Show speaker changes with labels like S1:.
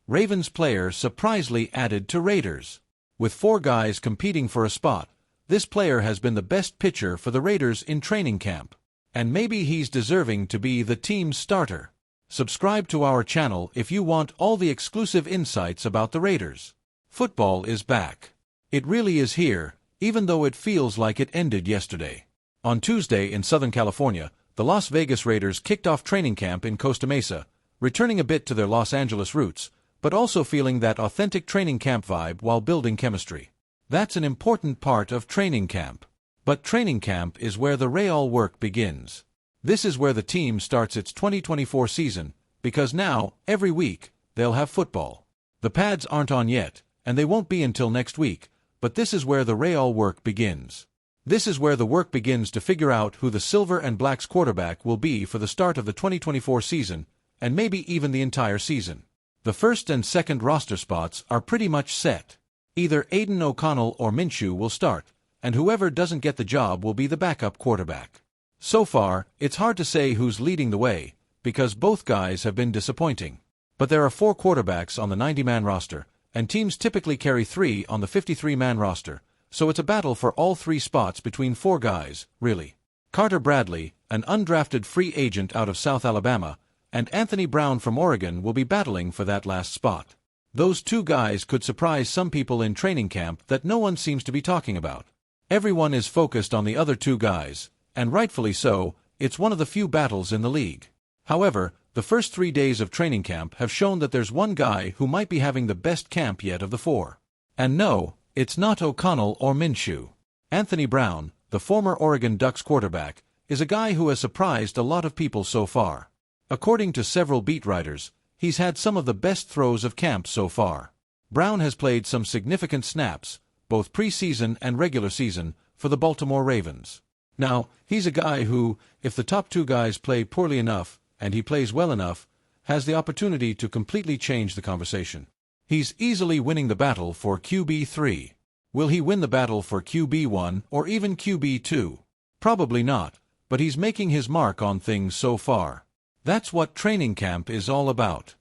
S1: Ravens player surprisingly added to Raiders. With 4 guys competing for a spot, this player has been the best pitcher for the Raiders in training camp. And maybe he's deserving to be the team's starter. Subscribe to our channel if you want all the exclusive insights about the Raiders. Football is back. It really is here, even though it feels like it ended yesterday. On Tuesday in Southern California, the Las Vegas Raiders kicked off training camp in Costa Mesa, returning a bit to their Los Angeles roots, but also feeling that authentic training camp vibe while building chemistry. That's an important part of training camp. But training camp is where the real work begins. This is where the team starts its 2024 season, because now, every week, they'll have football. The pads aren't on yet, and they won't be until next week, but this is where the real work begins. This is where the work begins to figure out who the Silver and Black's quarterback will be for the start of the 2024 season, and maybe even the entire season. The first and second roster spots are pretty much set. Either Aiden O'Connell or Minshew will start, and whoever doesn't get the job will be the backup quarterback. So far, it's hard to say who's leading the way, because both guys have been disappointing. But there are 4 quarterbacks on the 90-man roster, and teams typically carry 3 on the 53-man roster, so it's a battle for all 3 spots between 4 guys, really. Carter Bradley, an undrafted free agent out of South Alabama, and Anthony Brown from Oregon will be battling for that last spot. Those 2 guys could surprise some people in training camp that no one seems to be talking about. Everyone is focused on the other 2 guys, and rightfully so. It's one of the few battles in the league. However, the first 3 days of training camp have shown that there's one guy who might be having the best camp yet of the 4. And no, it's not O'Connell or Minshew. Anthony Brown, the former Oregon Ducks quarterback, is a guy who has surprised a lot of people so far. According to several beat writers, he's had some of the best throws of camp so far. Brown has played some significant snaps, both preseason and regular season, for the Baltimore Ravens. Now, he's a guy who, if the top 2 guys play poorly enough, and he plays well enough, has the opportunity to completely change the conversation. He's easily winning the battle for QB3. Will he win the battle for QB1 or even QB2? Probably not, but he's making his mark on things so far. That's what training camp is all about.